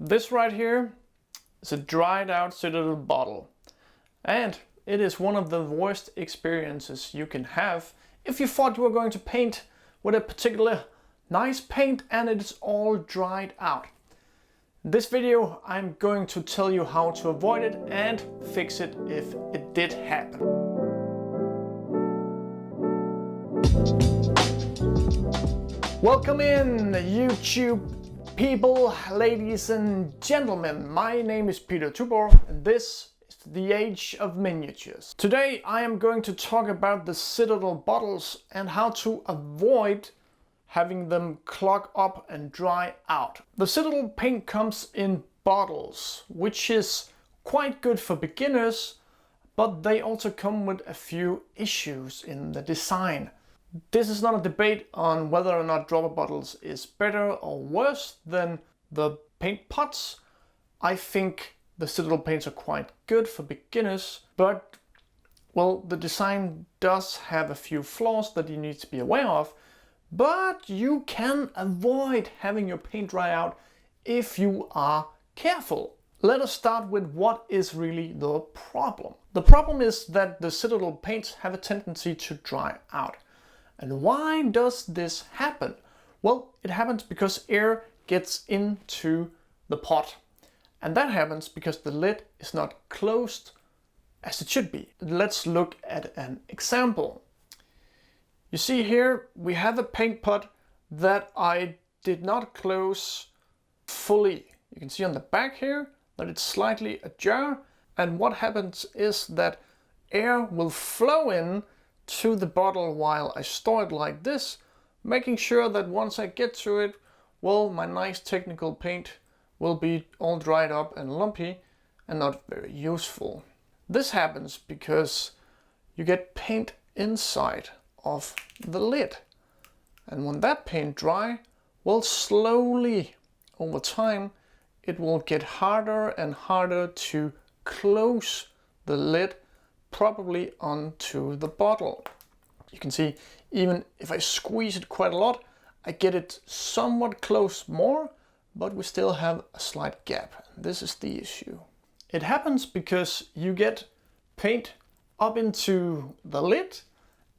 This right here is a dried out Citadel bottle, and it is one of the worst experiences you can have if you thought you were going to paint with a particular nice paint and it is all dried out. In this video I'm going to tell you how to avoid it and fix it if it did happen. Welcome in, YouTube people, ladies and gentlemen. My name is Peter Tubor and this is the Age of Miniatures. Today I am going to talk about the Citadel bottles and how to avoid having them clog up and dry out. The Citadel paint comes in bottles, which is quite good for beginners, but they also come with a few issues in the design. This is not a debate on whether or not dropper bottles is better or worse than the paint pots. I think the Citadel paints are quite good for beginners, but well, the design does have a few flaws that you need to be aware of, but you can avoid having your paint dry out if you are careful. Let us start with what is really the problem. The problem is that the Citadel paints have a tendency to dry out. And why does this happen? Well, it happens because air gets into the pot. And that happens because the lid is not closed as it should be. Let's look at an example. You see here we have a paint pot that I did not close fully. You can see on the back here that it's slightly ajar. And what happens is that air will flow in to the bottle while I store it like this, making sure that once I get to it, well, my nice technical paint will be all dried up and lumpy and not very useful. This happens because you get paint inside of the lid. And when that paint dry, well, slowly over time, it will get harder and harder to close the lid probably onto the bottle. You can see even if I squeeze it quite a lot, I get it somewhat close more, but we still have a slight gap. This is the issue. It happens because you get paint up into the lid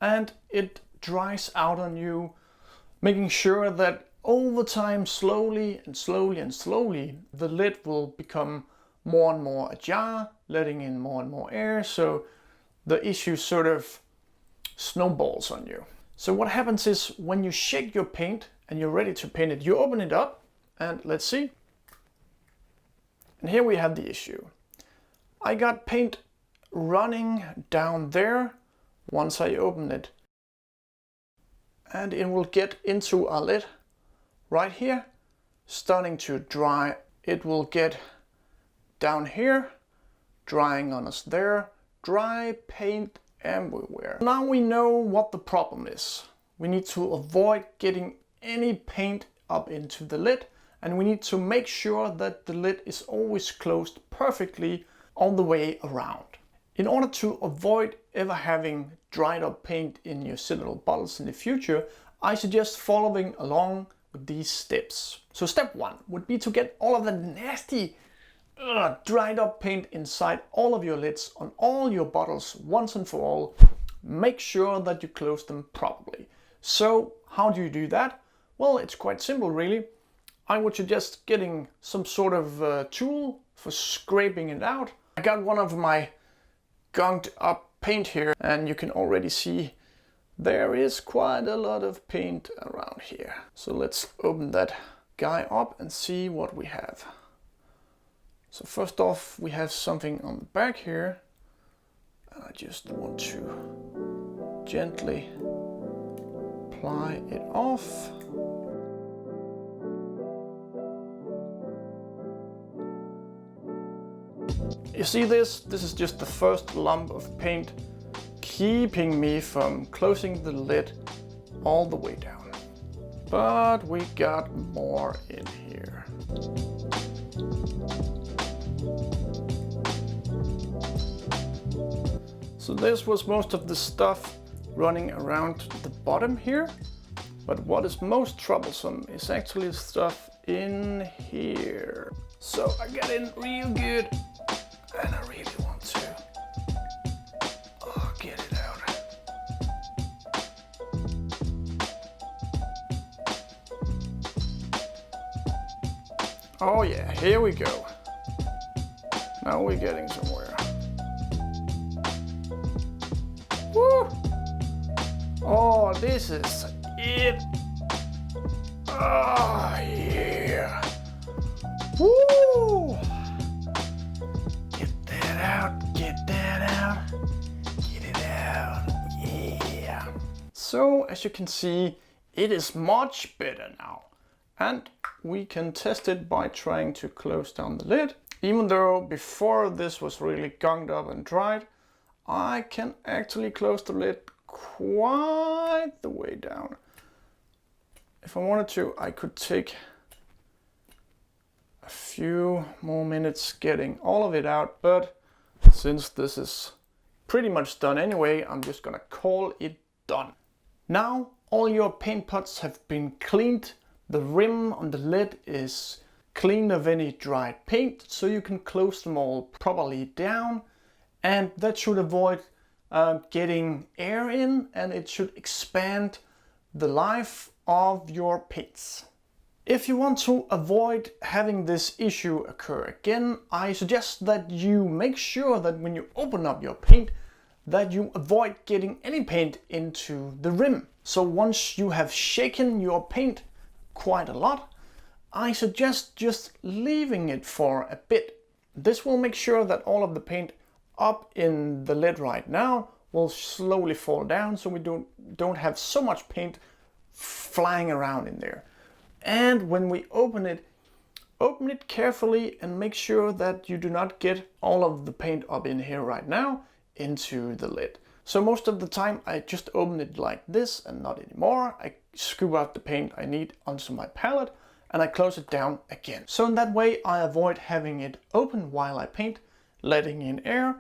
and it dries out on you, making sure that over time, slowly and slowly and slowly, the lid will become more and more ajar, letting in more and more air. So the issue sort of snowballs on you. So what happens is when you shake your paint and you're ready to paint it, you open it up and let's see. And here we have the issue. I got paint running down there once I open it. And it will get into our lid right here, starting to dry. It will get down here, drying on us there. Dry paint everywhere. Now we know what the problem is. We need to avoid getting any paint up into the lid, and we need to make sure that the lid is always closed perfectly all the way around. In order to avoid ever having dried up paint in your Citadel bottles in the future, I suggest following along with these steps. So step 1 would be to get all of the nasty dried up paint inside all of your lids on all your bottles once and for all. Make sure that you close them properly. So how do you do that? Well, it's quite simple really. I would suggest getting some sort of tool for scraping it out. I got one of my gunked up paint here and you can already see there is quite a lot of paint around here. So let's open that guy up and see what we have. So first off, we have something on the back here, and I just want to gently ply it off. You see this? This is just the first lump of paint keeping me from closing the lid all the way down. But we got more in here. So this was most of the stuff running around the bottom here, but what is most troublesome is actually stuff in here. So I got in real good, and I really want to get it out. Oh yeah, here we go. Now we're getting somewhere. Woo! Oh, this is it. Oh yeah. Woo! Get that out, get that out, get it out, yeah. So, as you can see, it is much better now. And we can test it by trying to close down the lid. Even though before this was really gunged up and dried, I can actually close the lid quite the way down. If I wanted to, I could take a few more minutes getting all of it out, but since this is pretty much done anyway, I'm just gonna call it done. Now all your paint pots have been cleaned. The rim on the lid is clean of any dried paint, so you can close them all properly down, and that should avoid getting air in, and it should expand the life of your paints. If you want to avoid having this issue occur again, I suggest that you make sure that when you open up your paint, that you avoid getting any paint into the rim. So once you have shaken your paint quite a lot, I suggest just leaving it for a bit. This will make sure that all of the paint up in the lid right now will slowly fall down, so we don't have so much paint flying around in there. And when we open it carefully and make sure that you do not get all of the paint up in here right now into the lid. So most of the time I just open it like this and not anymore. I scoop out the paint I need onto my palette and I close it down again. So in that way I avoid having it open while I paint, letting in air,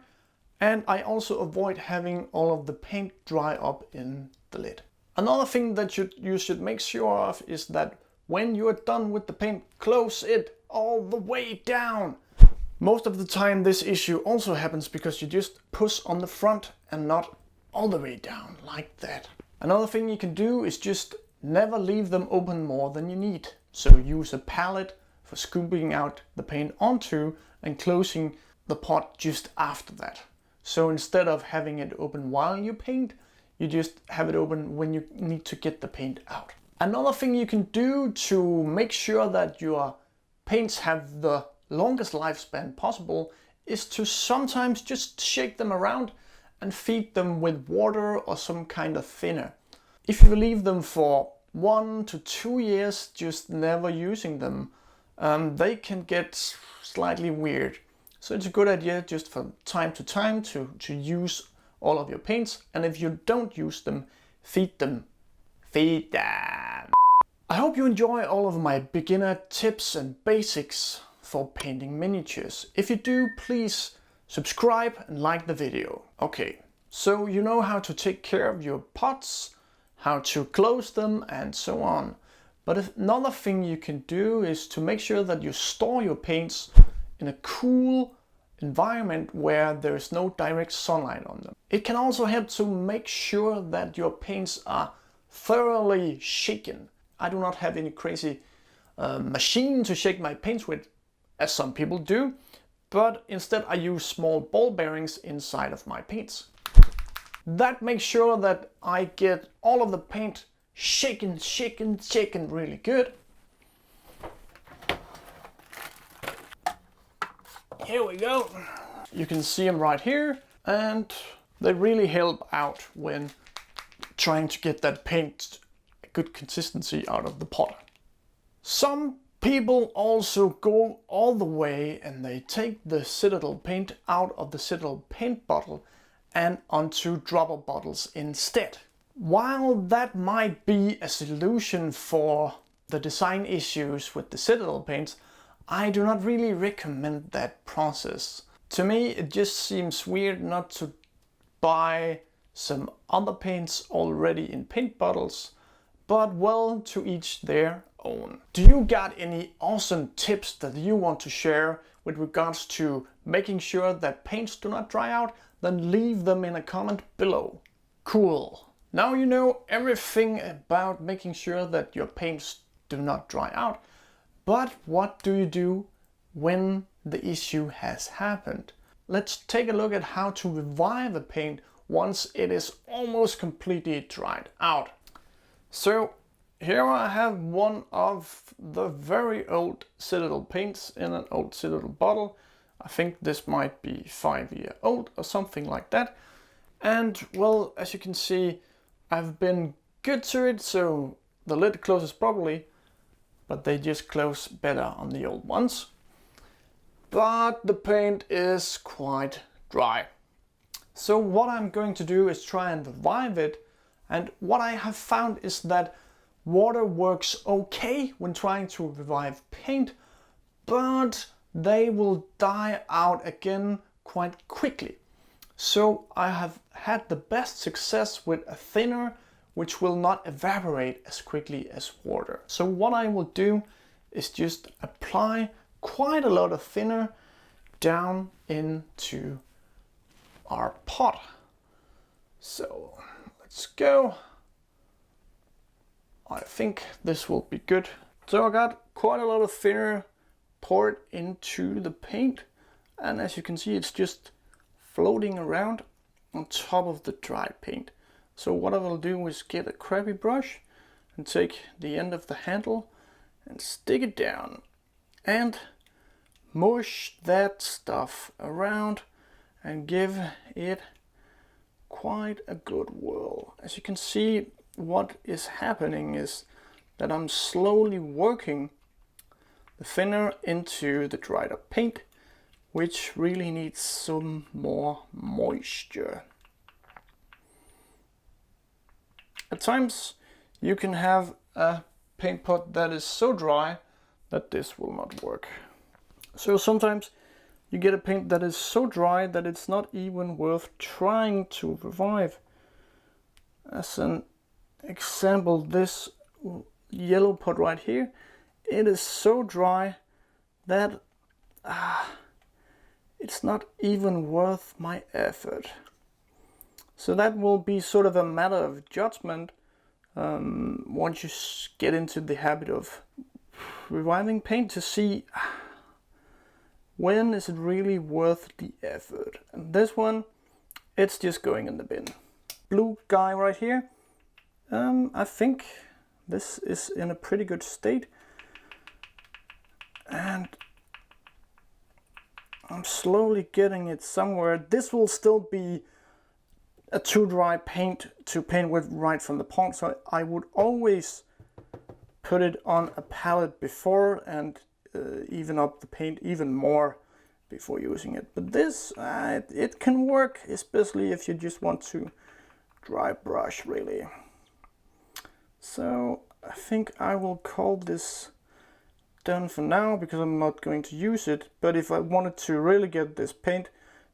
and I also avoid having all of the paint dry up in the lid. Another thing that you should make sure of is that when you are done with the paint, close it all the way down. Most of the time this issue also happens because you just push on the front and not all the way down like that. Another thing you can do is just never leave them open more than you need. So use a palette for scooping out the paint onto and closing the pot just after that. So instead of having it open while you paint, you just have it open when you need to get the paint out. Another thing you can do to make sure that your paints have the longest lifespan possible is to sometimes just shake them around and feed them with water or some kind of thinner. If you leave them for 1 to 2 years just never using them, they can get slightly weird. So it's a good idea just from time to time to use all of your paints, and if you don't use them, feed them. Feed them! I hope you enjoy all of my beginner tips and basics for painting miniatures. If you do, please subscribe and like the video. Okay, so you know how to take care of your pots, how to close them and so on. But another thing you can do is to make sure that you store your paints in a cool environment where there is no direct sunlight on them. It can also help to make sure that your paints are thoroughly shaken. I do not have any crazy machine to shake my paints with, as some people do, but instead I use small ball bearings inside of my paints. That makes sure that I get all of the paint shaken really good. Here we go. You can see them right here, and they really help out when trying to get that paint a good consistency out of the pot. Some people also go all the way and they take the Citadel paint out of the Citadel paint bottle and onto dropper bottles instead. While that might be a solution for the design issues with the Citadel paints, I do not really recommend that process. To me, it just seems weird not to buy some other paints already in paint bottles, but well, to each their own. Do you got any awesome tips that you want to share with regards to making sure that paints do not dry out? Then leave them in a comment below. Cool. Now you know everything about making sure that your paints do not dry out. But what do you do when the issue has happened? Let's take a look at how to revive a paint once it is almost completely dried out. So here I have one of the very old Citadel paints in an old Citadel bottle. I think this might be 5 years old or something like that. And well, as you can see, I've been good to it, so the lid closes properly, but they just close better on the old ones. But the paint is quite dry. So what I'm going to do is try and revive it. And what I have found is that water works okay when trying to revive paint, but they will die out again quite quickly. So I have had the best success with a thinner which will not evaporate as quickly as water. So what I will do is just apply quite a lot of thinner down into our pot. So let's go. I think this will be good. So I got quite a lot of thinner poured into the paint, and as you can see, it's just floating around on top of the dry paint. So what I will do is get a crappy brush and take the end of the handle and stick it down and mush that stuff around and give it quite a good whirl. As you can see, what is happening is that I'm slowly working the thinner into the dried up paint, which really needs some more moisture. At times you can have a paint pot that is so dry that this will not work. So sometimes you get a paint that is so dry that it's not even worth trying to revive. As an example, this yellow pot right here, it is so dry that it's not even worth my effort. So that will be sort of a matter of judgment once you get into the habit of reviving paint, to see when is it really worth the effort. And this one, it's just going in the bin. Blue guy right here, I think this is in a pretty good state, and I'm slowly getting it somewhere. This will still be a too dry paint to paint with right from the pot, so I would always put it on a palette before and even up the paint even more before using it. But this, it can work, especially if you just want to dry brush really. So I think I will call this done for now, because I'm not going to use it. But if I wanted to really get this paint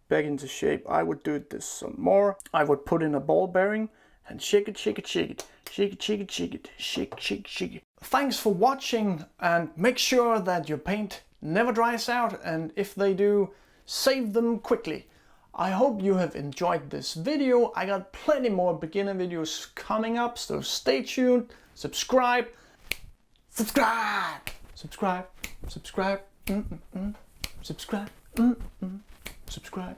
back into shape, I would do this some more. I would put in a ball bearing and shake it, shake it, shake it, shake it, shake it, shake it, shake, shake, shake it. Thanks for watching, and make sure that your paint never dries out, and if they do, save them quickly. I hope you have enjoyed this video. I got plenty more beginner videos coming up, so stay tuned, subscribe, subscribe, subscribe, subscribe, subscribe, subscribe.